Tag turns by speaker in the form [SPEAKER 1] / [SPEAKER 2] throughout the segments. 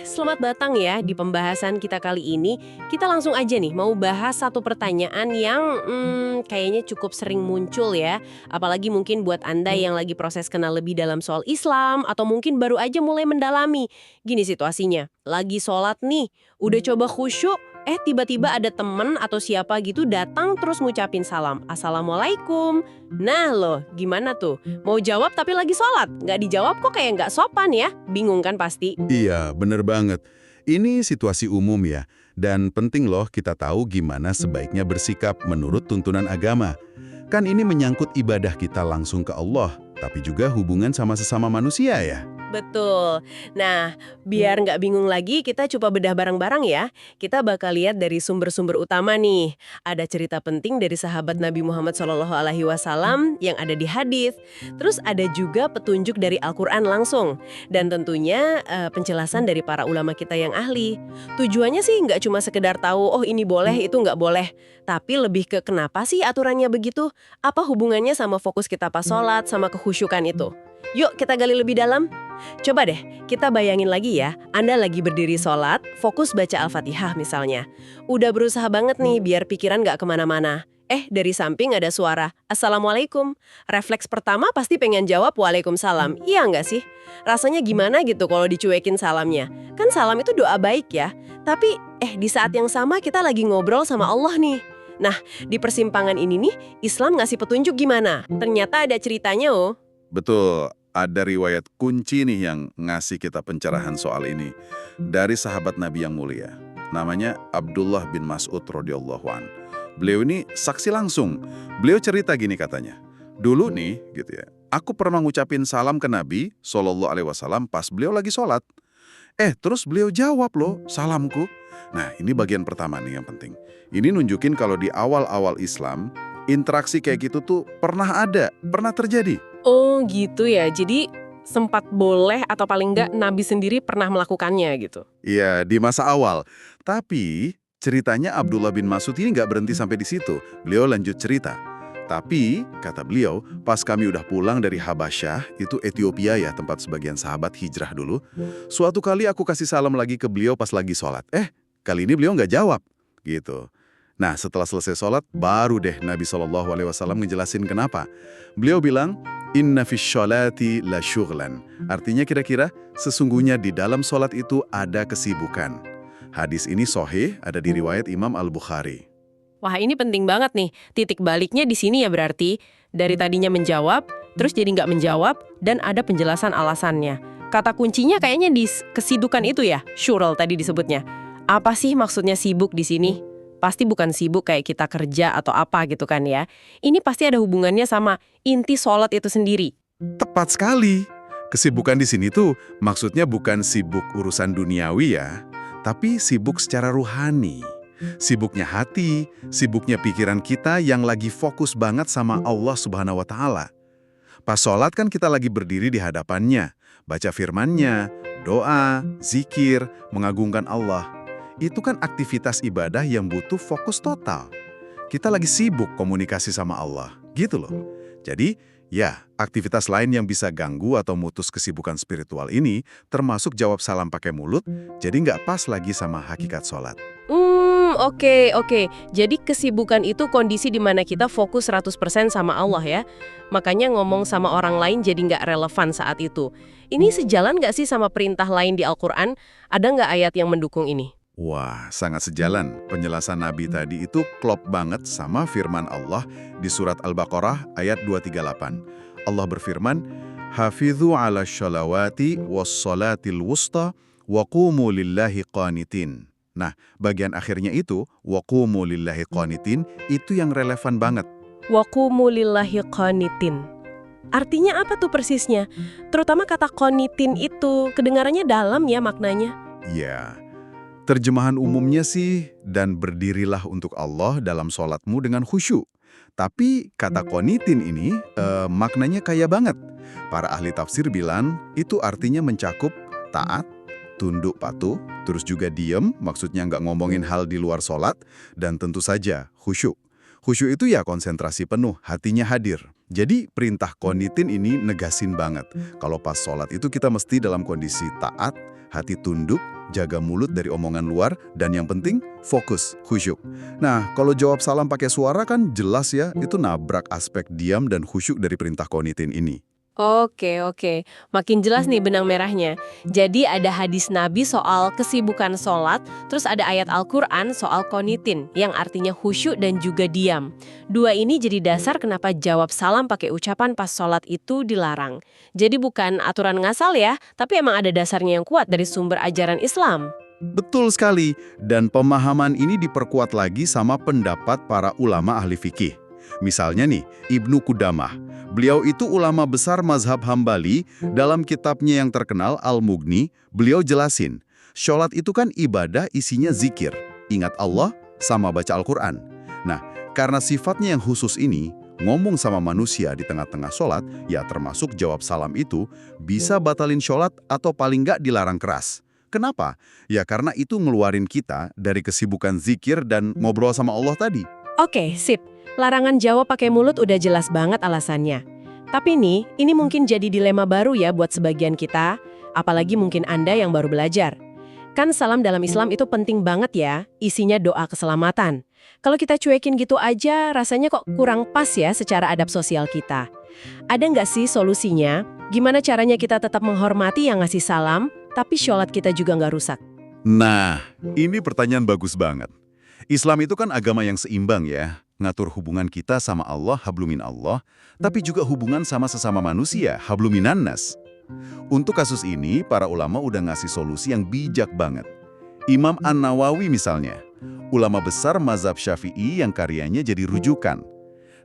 [SPEAKER 1] Selamat datang ya di pembahasan kita kali ini. Kita langsung aja nih mau bahas satu pertanyaan yang kayaknya cukup sering muncul ya. Apalagi mungkin buat Anda yang lagi proses kenal lebih dalam soal Islam atau mungkin baru aja mulai mendalami. Gini situasinya, lagi sholat nih, udah coba khusyuk, tiba-tiba ada temen atau siapa gitu datang terus ngucapin salam. Assalamualaikum. Nah loh, gimana tuh? Mau jawab tapi lagi sholat. Nggak dijawab kok kayak nggak sopan ya? Bingung kan pasti?
[SPEAKER 2] Iya, bener banget. Ini situasi umum ya, dan penting loh kita tahu gimana sebaiknya bersikap menurut tuntunan agama. Kan ini menyangkut ibadah kita langsung ke Allah, tapi juga hubungan sama sesama manusia ya.
[SPEAKER 1] Betul. Nah, biar nggak bingung lagi, kita coba bedah bareng-bareng ya. Kita bakal lihat dari sumber-sumber utama nih. Ada cerita penting dari sahabat Nabi Muhammad SAW yang ada di hadis. Terus ada juga petunjuk dari Al-Quran langsung. Dan tentunya penjelasan dari para ulama kita yang ahli. Tujuannya sih nggak cuma sekedar tahu, oh ini boleh, itu nggak boleh. Tapi lebih ke kenapa sih aturannya begitu? Apa hubungannya sama fokus kita pas sholat, sama kekhusyukan itu? Yuk kita gali lebih dalam. Coba deh, kita bayangin lagi ya, Anda lagi berdiri sholat, fokus baca Al-Fatihah misalnya. Udah berusaha banget nih biar pikiran nggak kemana-mana. Dari samping ada suara, Assalamualaikum. Refleks pertama pasti pengen jawab Waalaikumsalam, iya nggak sih? Rasanya gimana gitu kalau dicuekin salamnya? Kan salam itu doa baik ya, tapi di saat yang sama kita lagi ngobrol sama Allah nih. Nah, di persimpangan ini nih, Islam ngasih petunjuk gimana? Ternyata ada ceritanya oh.
[SPEAKER 3] Betul, ada riwayat kunci nih yang ngasih kita pencerahan soal ini. Dari sahabat Nabi yang mulia. Namanya Abdullah bin Mas'ud radhiyallahu an. Beliau ini saksi langsung. Beliau cerita gini katanya. Dulu nih, gitu ya, aku pernah ngucapin salam ke Nabi SAW pas beliau lagi sholat. Terus beliau jawab loh, salamku. Nah, ini bagian pertama nih yang penting. Ini nunjukin kalau di awal-awal Islam, interaksi kayak gitu tuh pernah ada, pernah terjadi.
[SPEAKER 1] Oh gitu ya, jadi sempat boleh atau paling nggak Nabi sendiri pernah melakukannya gitu.
[SPEAKER 3] Iya, di masa awal. Tapi ceritanya Abdullah bin Mas'ud ini nggak berhenti sampai di situ. Beliau lanjut cerita. Tapi, kata beliau, pas kami udah pulang dari Habasyah, itu Ethiopia ya, tempat sebagian sahabat hijrah dulu. Suatu kali aku kasih salam lagi ke beliau pas lagi sholat. Kali ini beliau nggak jawab. Gitu. Nah, setelah selesai sholat, baru deh Nabi SAW ngejelasin kenapa. Beliau bilang, Inna fis sholati la syughlan. Artinya kira-kira, sesungguhnya di dalam sholat itu ada kesibukan. Hadis ini sahih, ada di riwayat Imam Al-Bukhari.
[SPEAKER 1] Wah ini penting banget nih, titik baliknya di sini ya berarti. Dari tadinya menjawab, terus jadi nggak menjawab, dan ada penjelasan alasannya. Kata kuncinya kayaknya di kesidukan itu ya, syural tadi disebutnya. Apa sih maksudnya sibuk di sini? Pasti bukan sibuk kayak kita kerja atau apa gitu kan ya. Ini pasti ada hubungannya sama inti sholat itu sendiri.
[SPEAKER 3] Tepat sekali. Kesibukan di sini tuh maksudnya bukan sibuk urusan duniawi ya, tapi sibuk secara ruhani. Sibuknya hati, sibuknya pikiran kita yang lagi fokus banget sama Allah Subhanahu wa Ta'ala. Pas sholat kan kita lagi berdiri di hadapannya, baca firman-Nya, doa, zikir, mengagungkan Allah. Itu kan aktivitas ibadah yang butuh fokus total. Kita lagi sibuk komunikasi sama Allah, gitu loh. Jadi, ya, aktivitas lain yang bisa ganggu atau mutus kesibukan spiritual ini, termasuk jawab salam pakai mulut, jadi nggak pas lagi sama hakikat sholat.
[SPEAKER 1] Oke. Jadi kesibukan itu kondisi di mana kita fokus 100% sama Allah ya. Makanya ngomong sama orang lain jadi nggak relevan saat itu. Ini sejalan nggak sih sama perintah lain di Al-Quran? Ada nggak ayat yang mendukung ini?
[SPEAKER 3] Wah, sangat sejalan. Penjelasan Nabi tadi itu klop banget sama firman Allah di surat Al-Baqarah ayat 238. Allah berfirman, Hafidhu ala sholawati wassalatil wusta wa qumu lillahi qanitin. Nah, bagian akhirnya itu, wa qumu lillahi qanitin, itu yang relevan banget.
[SPEAKER 1] Wa qumu lillahi qanitin. Artinya apa tuh persisnya? Terutama kata qanitin itu, kedengarannya dalam ya maknanya.
[SPEAKER 3] Ya. Terjemahan umumnya sih, dan berdirilah untuk Allah dalam sholatmu dengan khusyuk. Tapi kata qanitin ini maknanya kaya banget. Para ahli tafsir bilang itu artinya mencakup taat, tunduk patuh, terus juga diem, maksudnya nggak ngomongin hal di luar sholat, dan tentu saja khusyuk. Khusyuk itu ya konsentrasi penuh, hatinya hadir. Jadi perintah qanitin ini negasin banget. Kalau pas sholat itu kita mesti dalam kondisi taat, hati tunduk, jaga mulut dari omongan luar, dan yang penting, fokus, khusyuk. Nah, kalau jawab salam pakai suara kan jelas ya, itu nabrak aspek diam dan khusyuk dari perintah qanitin ini.
[SPEAKER 1] Oke. Makin jelas nih benang merahnya. Jadi ada hadis Nabi soal kesibukan sholat, terus ada ayat Al-Quran soal qanitin, yang artinya khusyuk dan juga diam. Dua ini jadi dasar kenapa jawab salam pakai ucapan pas sholat itu dilarang. Jadi bukan aturan ngasal ya, tapi emang ada dasarnya yang kuat dari sumber ajaran Islam.
[SPEAKER 3] Betul sekali, dan pemahaman ini diperkuat lagi sama pendapat para ulama ahli fikih. Misalnya nih, Ibnu Qudamah. Beliau itu ulama besar mazhab Hambali. Dalam kitabnya yang terkenal Al-Mughni, beliau jelasin, sholat itu kan ibadah isinya zikir, ingat Allah sama baca Al-Quran. Nah, karena sifatnya yang khusus ini, ngomong sama manusia di tengah-tengah sholat, ya termasuk jawab salam itu, bisa batalin sholat atau paling nggak dilarang keras. Kenapa? Ya karena itu ngeluarin kita dari kesibukan zikir dan ngobrol sama Allah tadi.
[SPEAKER 1] Oke, sip. Larangan jawab pakai mulut udah jelas banget alasannya. Tapi nih, ini mungkin jadi dilema baru ya buat sebagian kita, apalagi mungkin Anda yang baru belajar. Kan salam dalam Islam itu penting banget ya, isinya doa keselamatan. Kalau kita cuekin gitu aja, rasanya kok kurang pas ya secara adab sosial kita. Ada nggak sih solusinya? Gimana caranya kita tetap menghormati yang ngasih salam, tapi sholat kita juga nggak rusak?
[SPEAKER 3] Nah, ini pertanyaan bagus banget. Islam itu kan agama yang seimbang ya, ngatur hubungan kita sama Allah, hablumin Allah, tapi juga hubungan sama sesama manusia, habluminan nas. Untuk kasus ini, para ulama udah ngasih solusi yang bijak banget. Imam An-Nawawi misalnya, ulama besar mazhab Syafi'i yang karyanya jadi rujukan.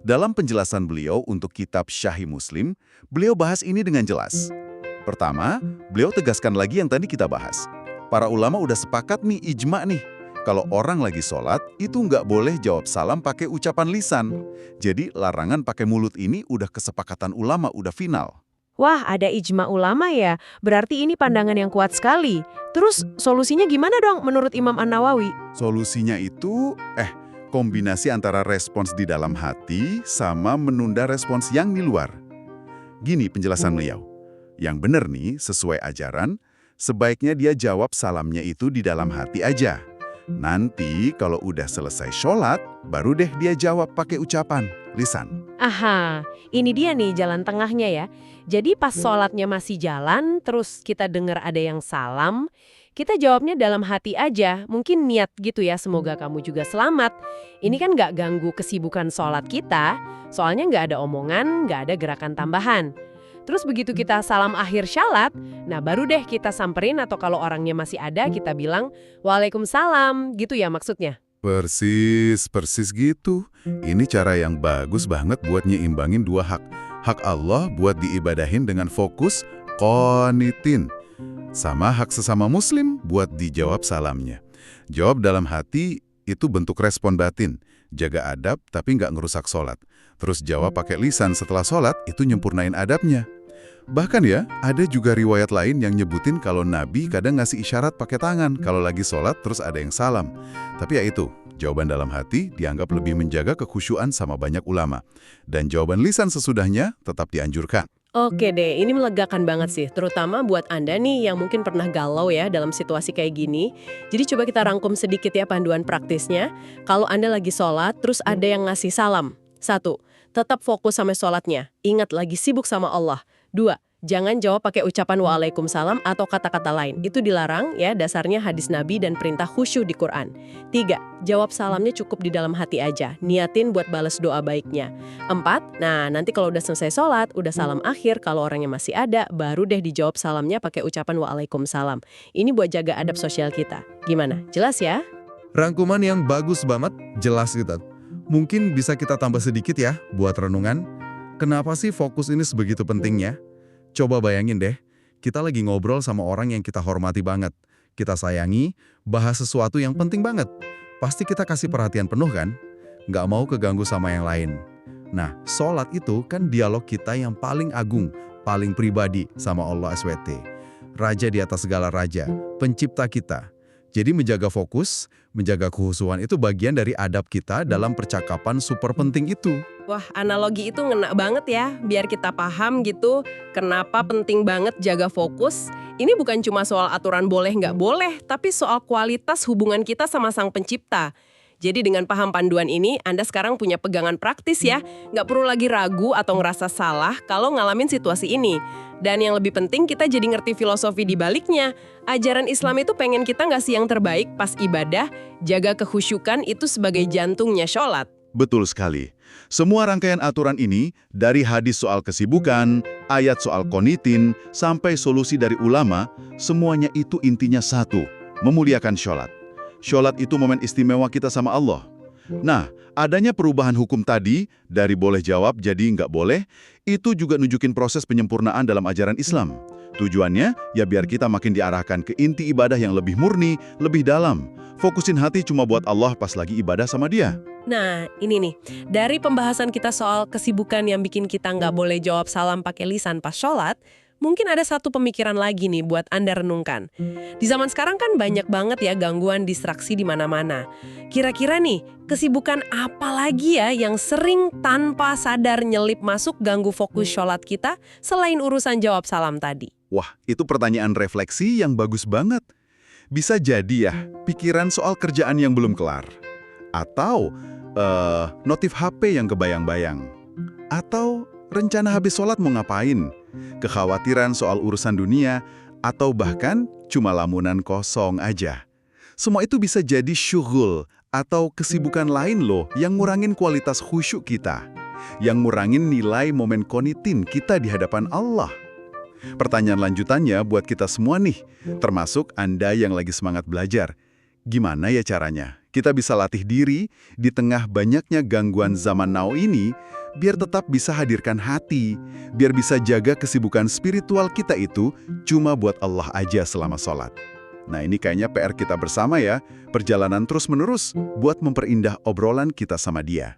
[SPEAKER 3] Dalam penjelasan beliau untuk kitab Syahih Muslim, beliau bahas ini dengan jelas. Pertama, beliau tegaskan lagi yang tadi kita bahas. Para ulama udah sepakat nih, ijma nih. Kalau orang lagi sholat, itu nggak boleh jawab salam pakai ucapan lisan. Jadi larangan pakai mulut ini udah kesepakatan ulama, udah final.
[SPEAKER 1] Wah, ada ijma ulama ya. Berarti ini pandangan yang kuat sekali. Terus solusinya gimana dong menurut Imam An-Nawawi?
[SPEAKER 3] Solusinya itu, kombinasi antara respons di dalam hati sama menunda respons yang di luar. Gini penjelasan beliau. Yang benar nih, sesuai ajaran, sebaiknya dia jawab salamnya itu di dalam hati aja. Nanti kalau udah selesai sholat, baru deh dia jawab pakai ucapan, lisan.
[SPEAKER 1] Aha, ini dia nih jalan tengahnya ya. Jadi pas sholatnya masih jalan, terus kita dengar ada yang salam, kita jawabnya dalam hati aja. Mungkin niat gitu ya, semoga kamu juga selamat. Ini kan nggak ganggu kesibukan sholat kita, soalnya nggak ada omongan, nggak ada gerakan tambahan. Terus begitu kita salam akhir syalat, nah baru deh kita samperin atau kalau orangnya masih ada kita bilang Waalaikumsalam, gitu ya maksudnya.
[SPEAKER 3] Persis gitu. Ini cara yang bagus banget buat nyimbangin dua hak. Hak Allah buat diibadahin dengan fokus, qanitin. Sama hak sesama muslim buat dijawab salamnya. Jawab dalam hati itu bentuk respon batin. Jaga adab tapi nggak ngerusak sholat. Terus jawab pakai lisan setelah sholat itu nyempurnain adabnya. Bahkan ya, ada juga riwayat lain yang nyebutin kalau Nabi kadang ngasih isyarat pakai tangan kalau lagi sholat terus ada yang salam. Tapi ya itu, jawaban dalam hati dianggap lebih menjaga kekhusyuan sama banyak ulama. Dan jawaban lisan sesudahnya tetap dianjurkan.
[SPEAKER 1] Oke deh, ini melegakan banget sih, terutama buat Anda nih yang mungkin pernah galau ya dalam situasi kayak gini. Jadi coba kita rangkum sedikit ya panduan praktisnya. Kalau Anda lagi sholat, terus ada yang ngasih salam. 1. Tetap fokus sama sholatnya. Ingat lagi sibuk sama Allah. 2. Jangan jawab pakai ucapan Waalaikumsalam atau kata-kata lain. Itu dilarang ya, dasarnya hadis Nabi dan perintah khusyuk di Quran. 3. Jawab salamnya cukup di dalam hati aja. Niatin buat balas doa baiknya. 4. Nah, nanti kalau udah selesai sholat, udah salam akhir, kalau orangnya masih ada, baru deh dijawab salamnya pakai ucapan Waalaikumsalam. Ini buat jaga adab sosial kita. Gimana? Jelas ya?
[SPEAKER 4] Rangkuman yang bagus banget, jelas gitu. Mungkin bisa kita tambah sedikit ya buat renungan. Kenapa sih fokus ini sebegitu pentingnya? Coba bayangin deh, kita lagi ngobrol sama orang yang kita hormati banget. Kita sayangi, bahas sesuatu yang penting banget. Pasti kita kasih perhatian penuh kan? Nggak mau keganggu sama yang lain. Nah, sholat itu kan dialog kita yang paling agung, paling pribadi sama Allah SWT. Raja di atas segala raja, pencipta kita. Jadi menjaga fokus, menjaga kehusuan itu bagian dari adab kita dalam percakapan super penting itu.
[SPEAKER 1] Wah, analogi itu ngena banget ya, biar kita paham gitu kenapa penting banget jaga fokus. Ini bukan cuma soal aturan boleh nggak boleh, tapi soal kualitas hubungan kita sama Sang Pencipta. Jadi dengan paham panduan ini, Anda sekarang punya pegangan praktis ya. Nggak perlu lagi ragu atau ngerasa salah kalau ngalamin situasi ini. Dan yang lebih penting, kita jadi ngerti filosofi di baliknya. Ajaran Islam itu pengen kita ngasih yang terbaik pas ibadah, jaga kehusyukan itu sebagai jantungnya sholat.
[SPEAKER 2] Betul sekali. Semua rangkaian aturan ini, dari hadis soal kesibukan, ayat soal qonitin, sampai solusi dari ulama, semuanya itu intinya satu, memuliakan sholat. Sholat itu momen istimewa kita sama Allah. Nah, adanya perubahan hukum tadi, dari boleh jawab jadi nggak boleh, itu juga nunjukin proses penyempurnaan dalam ajaran Islam. Tujuannya, ya biar kita makin diarahkan ke inti ibadah yang lebih murni, lebih dalam. Fokusin hati cuma buat Allah pas lagi ibadah sama Dia.
[SPEAKER 1] Nah, ini nih, dari pembahasan kita soal kesibukan yang bikin kita nggak boleh jawab salam pakai lisan pas sholat, mungkin ada satu pemikiran lagi nih buat Anda renungkan. Di zaman sekarang kan banyak banget ya gangguan distraksi di mana-mana. Kira-kira nih, kesibukan apa lagi ya yang sering tanpa sadar nyelip masuk ganggu fokus sholat kita selain urusan jawab salam tadi?
[SPEAKER 2] Wah, itu pertanyaan refleksi yang bagus banget. Bisa jadi ya, pikiran soal kerjaan yang belum kelar. Atau notif HP yang kebayang-bayang. Atau rencana habis sholat mau ngapain. Kekhawatiran soal urusan dunia. Atau bahkan cuma lamunan kosong aja. Semua itu bisa jadi syughul atau kesibukan lain loh yang ngurangin kualitas khusyuk kita. Yang ngurangin nilai momen qonitin kita di hadapan Allah. Pertanyaan lanjutannya buat kita semua nih, termasuk Anda yang lagi semangat belajar. Gimana ya caranya? Kita bisa latih diri di tengah banyaknya gangguan zaman now ini, biar tetap bisa hadirkan hati, biar bisa jaga kesibukan spiritual kita itu cuma buat Allah aja selama sholat. Nah ini kayaknya PR kita bersama ya, perjalanan terus-menerus buat memperindah obrolan kita sama Dia.